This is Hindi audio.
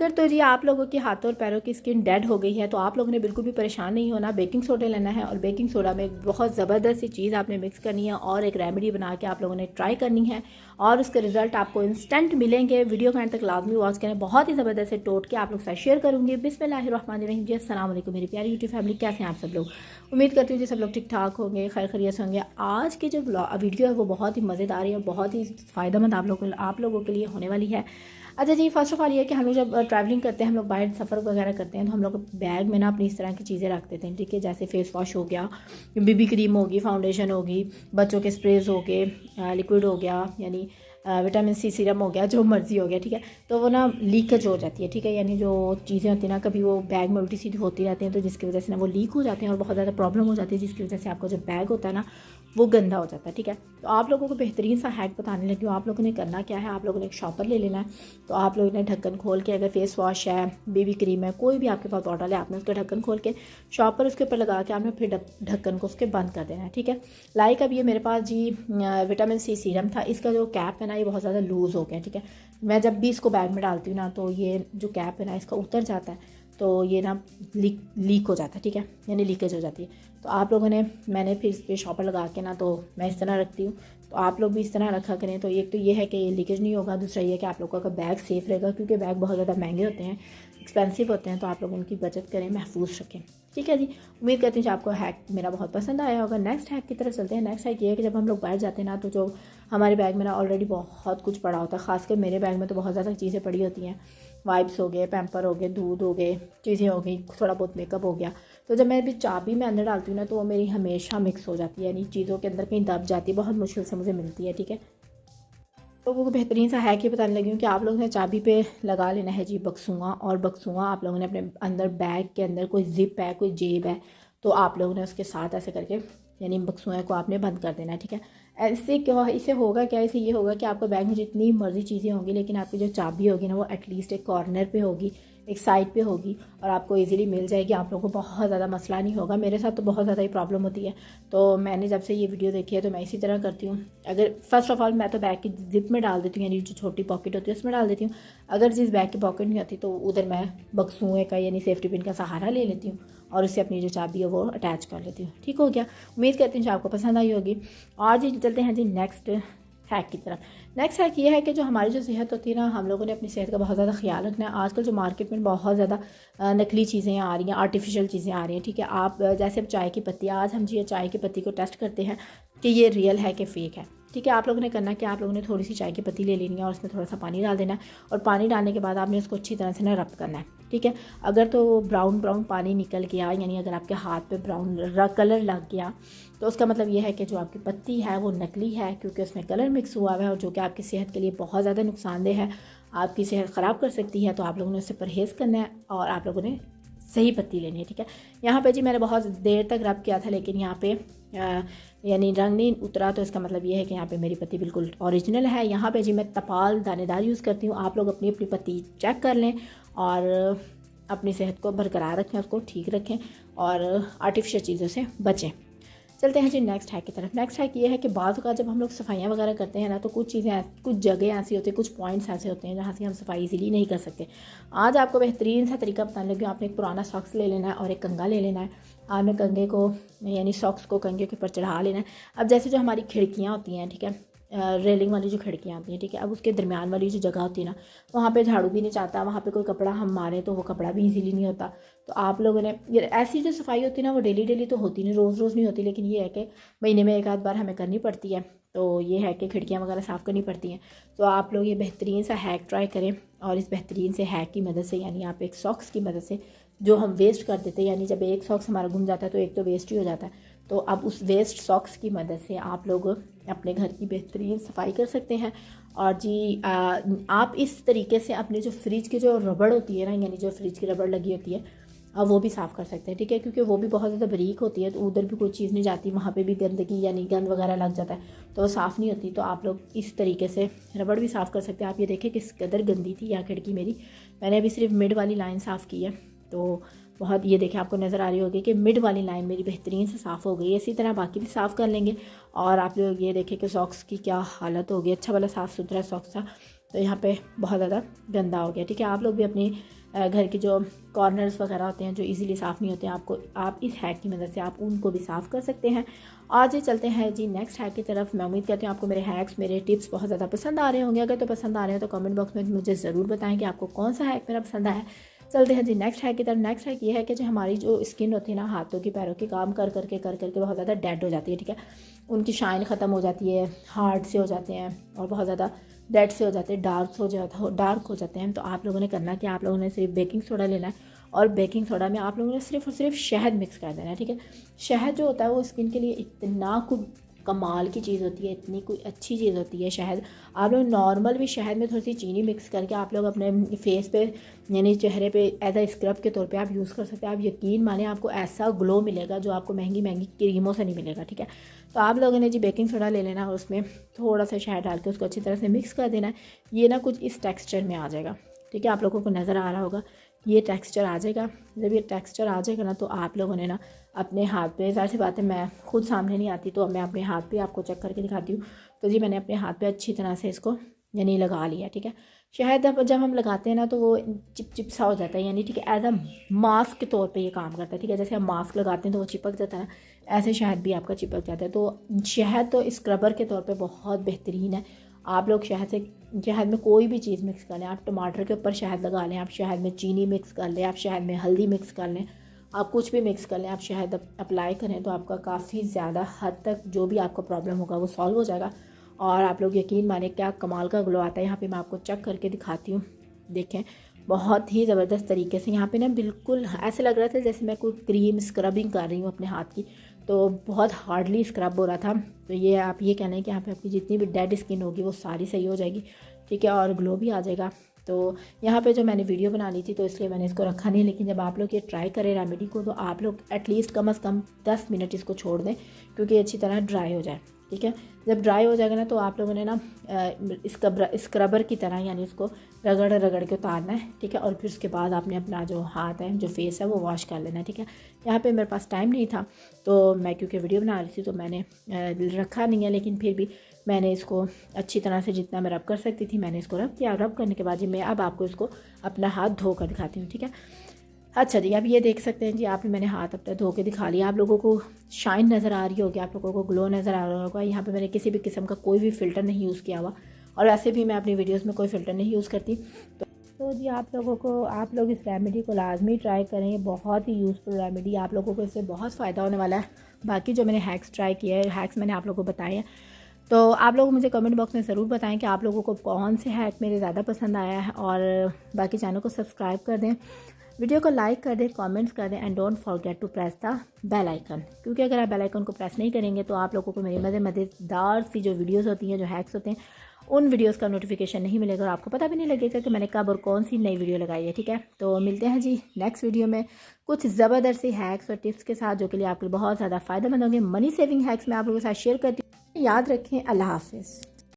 अगर तो जी आप लोगों के हाथों और पैरों की स्किन डेड हो गई है तो आप लोगों ने बिल्कुल भी परेशान नहीं होना। बेकिंग सोडा लेना है और बेकिंग सोडा में एक बहुत ज़बरदस्त सी चीज़ आपने मिक्स करनी है और एक रेमेडी बना के आप लोगों ने ट्राई करनी है और उसके रिजल्ट आपको इंस्टेंट मिलेंगे। वीडियो का एंड तक लाजमी वॉच करें, बहुत ही ज़बरदस्त से टोट के आप लोग साथ शेयर करूँगी। बिस्मिल्लाहिर्रहमानिर्रहीम जी, अस्सलाम वालेकुम मेरी प्यारी यूट्यूब फैमिली, कैसे हैं आप सब लोग। उम्मीद करती हूँ जी सब लोग ठीक ठाक होंगे, खैर खैरियत से होंगे। आज की जो वीडियो है वो बहुत ही मज़ेदार है और बहुत ही फ़ायदेमंद आप लोगों के लिए होने वाली है। अच्छा जी, फर्स्ट ऑफ ऑल ये कि हम लोग जब ट्रैवलिंग करते हैं, हम लोग बाहर सफ़र वगैरह करते हैं तो हम लोग बैग में ना अपनी इस तरह की चीज़ें रख देते हैं, ठीक है। जैसे फेस वॉश हो गया, बीबी क्रीम होगी, फाउंडेशन होगी, बच्चों के स्प्रेज हो गए, लिक्विड हो गया, यानी विटामिन सी सीरम हो गया, जो मर्ज़ी हो गया, ठीक है। तो वो ना लीकेज हो जाती है, ठीक है। यानी जो चीज़ें होती हैं ना, कभी वो बैग में उल्टी सीधी होती रहती हैं तो जिसकी वजह से ना वो लीक हो जाते हैं और बहुत ज़्यादा प्रॉब्लम हो जाती है, जिसकी वजह से आपका जो बैग होता है ना वो गंदा हो जाता है, ठीक है। तो आप लोगों को बेहतरीन सा हैक बताने लगी हूँ। आप लोगों ने करना क्या है, आप लोगों ने एक शॉपर ले लेना है। तो आप लोगों ने ढक्कन खोल के, अगर फेस वॉश है, बेबी क्रीम है, कोई भी आपके पास बॉटल है, आपने उसका ढक्कन खोल के शॉपर उसके ऊपर लगा के आपने फिर ढक्कन को उसके बंद कर देना है, ठीक है। लाइक अब ये मेरे पास जी विटामिन सी सीरम था, इसका जो कैप है ना ये बहुत ज़्यादा लूज़ हो गया, ठीक है। मैं जब भी इसको बैग में डालती हूँ ना तो ये जो कैप है ना इसका उतर जाता है, तो ये ना लीक हो जाता है, ठीक है, यानी लीकेज हो जाती है। तो आप लोगों ने, मैंने फिर इस पर शॉपर लगा के ना तो मैं इस तरह रखती हूँ, तो आप लोग भी इस तरह रखा करें। तो एक तो ये है कि ये लीकेज नहीं होगा, दूसरा ये है कि आप लोगों का बैग सेफ़ रहेगा, क्योंकि बैग बहुत ज़्यादा महंगे होते हैं, एक्सपेंसिव होते हैं। तो आप लोग उनकी बचत करें, महफूज रखें, ठीक है जी। उम्मीद करती हूँ कि आपको हैक मेरा बहुत पसंद आया होगा। नेक्स्ट हैक की तरफ चलते हैं। नेक्स्ट हैक ये है कि जब हम लोग बाहर जाते हैं ना तो जो हमारे बैग में ना ऑलरेडी बहुत कुछ पड़ा होता है, खासकर मेरे बैग में तो बहुत ज़्यादा चीज़ें पड़ी होती हैं। वाइप्स हो गए, पैम्पर हो गए, दूध हो गए, चीज़ें हो गई, थोड़ा बहुत मेकअप हो गया। तो जब मैं भी चाबी में अंदर डालती हूँ ना तो वो मेरी हमेशा मिक्स हो जाती है, यानी चीज़ों के अंदर कहीं दब जाती है, बहुत मुश्किल से मुझे मिलती है, ठीक है। तो वो बेहतरीन सा हैक ये बताने लगी हूँ कि आप लोगों ने चाबी पे लगा लेना है जी बक्सूँगा, और बक्सूँगा आप लोगों ने अपने अंदर बैग के अंदर, कोई जिप है, कोई जेब है, तो आप लोगों ने उसके साथ ऐसे करके यानी बक्सूँगा को आपने बंद कर देना है, ठीक है। ऐसे क्या, इससे होगा क्या, इससे ये होगा कि आपके बैग में जितनी मर्जी चीज़ें होंगी लेकिन आपकी जो चाबी होगी ना वो एटलीस्ट एक कॉर्नर पे होगी, एक साइड पे होगी और आपको इजीली मिल जाएगी। आप लोगों को बहुत ज़्यादा मसला नहीं होगा। मेरे साथ तो बहुत ज़्यादा ही प्रॉब्लम होती है, तो मैंने जब से ये वीडियो देखी है तो मैं इसी तरह करती हूँ। अगर फर्स्ट ऑफ ऑल मैं तो बैग की जिप में डाल देती हूँ, यानी जो छोटी पॉकेट होती है उसमें डाल देती हूँ। अगर जिस बैग की पॉकेट नहीं होती तो उधर मैं बक्सूए का यानी सेफ्टी पिन का सहारा ले लेती हूँ और उससे अपनी जो चाबी है वो अटैच कर लेती हूँ, ठीक हो गया। उम्मीद करती हूँ कि आपको पसंद आई होगी। और जी चलते हैं जी नेक्स्ट हैक की तरफ। नेक्स्ट हैक ये है कि जो हमारी जो सेहत होती है ना, हम लोगों ने अपनी सेहत का बहुत ज़्यादा ख्याल रखना है। आजकल जो मार्केट में बहुत ज़्यादा नकली चीज़ें आ रही हैं, आर्टिफिशियल चीज़ें आ रही हैं, ठीक है। आप जैसे चाय की पत्ती, आज हम जी चाय की पत्ती को टेस्ट करते हैं कि ये रियल है कि फ़ेक है, ठीक है। आप लोगों ने करना कि आप लोगों ने थोड़ी सी चाय की पत्ती ले लेनी है और उसमें थोड़ा सा पानी डाल देना है और पानी डालने के बाद आपने उसको अच्छी तरह से ना रब करना है, ठीक है। अगर तो ब्राउन पानी निकल गया, यानी अगर आपके हाथ पे ब्राउन कलर लग गया तो उसका मतलब ये है कि जो आपकी पत्ती है वो नकली है, क्योंकि उसमें कलर मिक्स हुआ हुआ है और जो कि आपकी सेहत के लिए बहुत ज़्यादा नुकसानदेह है, आपकी सेहत ख़राब कर सकती है। तो आप लोगों ने उससे परहेज़ करना है और आप लोगों ने सही पत्ती लेनी है, ठीक है। यहाँ पे जी मैंने बहुत देर तक रब किया था लेकिन यहाँ पे यानी रंग नहीं उतरा, तो इसका मतलब ये है कि यहाँ पे मेरी पत्ती बिल्कुल ओरिजिनल है। यहाँ पे जी मैं तपाल दानेदार यूज़ करती हूँ। आप लोग अपनी अपनी पत्ती चेक कर लें और अपनी सेहत को बरकरार रखें, उसको ठीक रखें और आर्टिफिशियल चीज़ों से बचें। चलते हैं जी नेक्स्ट हैक की तरफ। नेक्स्ट हैक ये है कि बाज़ का जब हम लोग सफाइयाँ वगैरह करते हैं ना तो कुछ चीज़ें, कुछ जगह ऐसी होती है, कुछ पॉइंट्स ऐसे होते हैं जहाँ से हम सफाई इजीली नहीं कर सकते। आज आपको बेहतरीन सा तरीका बताने लगी हूँ। आपने एक पुराना सॉक्स ले लेना है और एक कंघा ले लेना है। आपने कंघे को यानी सॉक्स को कंघे के ऊपर चढ़ा लेना है। अब जैसे जो हमारी खिड़कियाँ होती हैं, ठीक है, रेलिंग वाली जो खिड़कियाँ आती हैं, ठीक है, अब उसके दरमियान वाली जो जगह होती है ना वहाँ पे झाड़ू भी नहीं चाहता, वहाँ पे कोई कपड़ा हम मारें तो वो कपड़ा भी इजीली नहीं होता। तो आप लोगों ने ऐसी जो सफाई होती है ना वो डेली तो होती नहीं, रोज़ नहीं होती, लेकिन ये है कि महीने में एक आध बार हमें करनी पड़ती है। तो ये है कि खिड़कियाँ वगैरह साफ़ करनी पड़ती हैं। तो आप लोग ये बेहतरीन सा हैक ट्राई करें और इस बेहतरीन से हैक की मदद से, यानी आप एक सॉक्स की मदद से जो हम वेस्ट कर देते हैं, यानी जब एक सॉक्स हमारा गुम जाता है तो एक तो वेस्ट ही हो जाता है, तो अब उस वेस्ट सॉक्स की मदद से आप लोग अपने घर की बेहतरीन सफाई कर सकते हैं। और जी आप इस तरीके से अपने जो फ्रिज की जो रबड़ होती है ना, यानी जो फ्रिज की रबड़ लगी होती है वो भी साफ़ कर सकते हैं, ठीक है, क्योंकि वो भी बहुत ज़्यादा बारीक होती है तो उधर भी कोई चीज़ नहीं जाती, वहाँ पे भी गंदगी यानी गंद वगैरह लग जाता है तो वो साफ़ नहीं होती। तो आप लोग इस तरीके से रबड़ भी साफ़ कर सकते हैं। आप ये देखें किस कदर गंदी थी यह खिड़की मेरी, मैंने अभी सिर्फ मिड वाली लाइन साफ़ की है तो बहुत, ये देखें आपको नज़र आ रही होगी कि मिड वाली लाइन मेरी बेहतरीन से साफ़ हो गई है। इसी तरह बाकी भी साफ़ कर लेंगे। और आप लोग ये देखें कि सॉक्स की क्या हालत हो गई, अच्छा वाला साफ़ सुथरा सॉक्स था तो यहाँ पे बहुत ज़्यादा गंदा हो गया। ठीक है, आप लोग भी अपनी घर की जो कॉर्नर्स वगैरह होते हैं जो इजीली साफ़ नहीं होते हैं, आप इस हैक की मदद से आप उनको भी साफ़ कर सकते हैं। आज ही चलते हैं जी नेक्स्ट हैक की तरफ। मैं उम्मीद करती हूँ आपको मेरे हैक्स, मेरे टिप्स बहुत ज़्यादा पसंद आ रहे होंगे। अगर तो पसंद आ रहे हैं तो कमेंट बॉक्स में मुझे ज़रूर बताएं कि आपको कौन सा हैक मेरा पसंद आया। चलते हैं जी नेक्स्ट हैक की तरफ। नेक्स्ट हैक ये है कि जो हमारी जो स्किन होती है ना, हाथों की पैरों की, काम कर करके बहुत ज़्यादा डेड हो जाती है। ठीक है, उनकी शाइन ख़त्म हो जाती है, हार्ड से हो जाते हैं और बहुत ज़्यादा डेड से हो जाते हैं, डार्क हो जाते हैं। तो आप लोगों ने करना कि आप लोगों ने सिर्फ बेकिंग सोडा लेना है और बेकिंग सोडा में आप लोगों ने सिर्फ और सिर्फ शहद मिक्स कर देना है। ठीक है, शहद जो होता है वो स्किन के लिए इतना कुछ कमाल की चीज़ होती है, इतनी कोई अच्छी चीज़ होती है शहद। आप लोग नॉर्मल भी शहद में थोड़ी सी चीनी मिक्स करके आप लोग अपने फेस पे यानी चेहरे पे एज अ स्क्रब के तौर पे आप यूज़ कर सकते हैं। आप यकीन माने आपको ऐसा ग्लो मिलेगा जो आपको महंगी महंगी क्रीमों से नहीं मिलेगा। ठीक है, तो आप लोगों ने जी बेकिंग सोडा ले लेना और उसमें थोड़ा सा शहद डाल के उसको अच्छी तरह से मिक्स कर देना है। ये ना कुछ इस टेक्स्चर में आ जाएगा। ठीक है, आप लोगों को नज़र आ रहा होगा ये टेक्स्चर आ जाएगा। जब ये टेक्स्चर आ जाएगा ना तो आप लोगों ने ना अपने हाथ पे, ज़ाहिर सी बात है मैं खुद सामने नहीं आती तो मैं अपने हाथ पे आपको चेक करके दिखाती हूँ। तो जी मैंने अपने हाथ पे अच्छी तरह से इसको यानी लगा लिया। ठीक है, शहद जब हम लगाते हैं ना तो वो चिप सा हो जाता है, यानी ठीक है एज अ मास्क के तौर पे ये काम करता है। ठीक है, जैसे हम मास्क लगाते हैं तो वो चिपक जाता है ना, ऐसे शहद भी आपका चिपक जाता है। तो शहद तो स्क्रबर के तौर पे बहुत बेहतरीन है। आप लोग शहद में कोई भी चीज़ मिक्स कर लें, आप टमाटर के ऊपर शहद लगा लें, आप शहद में चीनी मिक्स कर लें, आप शहद में हल्दी मिक्स कर लें, आप कुछ भी मिक्स कर लें, आप शहद अप्लाई करें तो आपका काफ़ी ज़्यादा हद तक जो भी आपका प्रॉब्लम होगा वो सॉल्व हो जाएगा। और आप लोग यकीन माने क्या कमाल का ग्लो आता है। यहाँ पे मैं आपको चेक करके दिखाती हूँ, देखें बहुत ही ज़बरदस्त तरीके से। यहाँ पे ना बिल्कुल ऐसे लग रहा था जैसे मैं कोई क्रीम स्क्रबिंग कर रही हूँ अपने हाथ की, तो बहुत हार्डली स्क्रब हो रहा था। तो ये आप ये कहना है कि यहाँ पे आपकी जितनी भी डेड स्किन होगी वो सारी सही हो जाएगी। ठीक है, और ग्लो भी आ जाएगा। तो यहाँ पे जो मैंने वीडियो बना ली थी तो इसलिए मैंने इसको रखा नहीं, लेकिन जब आप लोग ये ट्राई करें रेमेडी को तो आप लोग एटलीस्ट कम से कम 10 मिनट इसको छोड़ दें क्योंकि अच्छी तरह ड्राई हो जाए। ठीक है, जब ड्राई हो जाएगा ना तो आप लोगों ने ना स्क्रबर की तरह यानी उसको रगड़ के उतारना है। ठीक है, और फिर उसके बाद आपने अपना जो हाथ है, जो फेस है वो वॉश कर लेना है। ठीक है, यहाँ पे मेरे पास टाइम नहीं था तो मैं क्योंकि वीडियो बना रही थी तो मैंने रखा नहीं है, लेकिन फिर भी मैंने इसको अच्छी तरह से जितना मैं रब कर सकती थी मैंने इसको रब किया। रब करने के बाद जी मैं अब आपको इसको अपना हाथ धो कर दिखाती हूँ। ठीक है, अच्छा जी, अब ये देख सकते हैं जी आप मैंने हाथ अपना धो के दिखा लिया। आप लोगों को शाइन नज़र आ रही होगी, आप लोगों को ग्लो नज़र आ रहा होगा। यहाँ पे मैंने किसी भी किस्म का कोई भी फ़िल्टर नहीं यूज़ किया हुआ और वैसे भी मैं अपनी वीडियोस में कोई फ़िल्टर नहीं यूज़ करती। तो जी आप लोग इस रेमेडी को लाजमी ट्राई करें, बहुत ही यूज़फुल रेमेडी, आप लोगों को इससे बहुत फ़ायदा होने वाला है। बाकी जो मैंने हैक्स ट्राई किए हैं, हैक्स मैंने आप लोगों को बताए हैं, तो आप लोग मुझे कमेंट बॉक्स में ज़रूर बताएं कि आप लोगों को कौन से हैक मेरे ज़्यादा पसंद आया है। और बाकी चैनल को सब्सक्राइब कर दें, वीडियो को लाइक कर दें, कमेंट्स कर दें and don't forget to press the bell icon, क्योंकि अगर आप बेल आइकन को प्रेस नहीं करेंगे तो आप लोगों को मेरी मज़ेदार सी जो वीडियोस होती हैं, जो हैक्स होते हैं, उन वीडियोस का नोटिफिकेशन नहीं मिलेगा और आपको पता भी नहीं लगेगा कि मैंने कब और कौन सी नई वीडियो लगाई है। ठीक है, तो मिलते हैं जी नेक्स्ट वीडियो में कुछ ज़बरदस्त सी हैक्स और टिप्स के साथ जो कि लिए आपके बहुत ज़्यादा फ़ायदेमंद होंगे। मनी सेविंग हैक्स मैं आप लोगों के साथ शेयर करती हूँ। याद रखें, अल्लाह हाफिज़।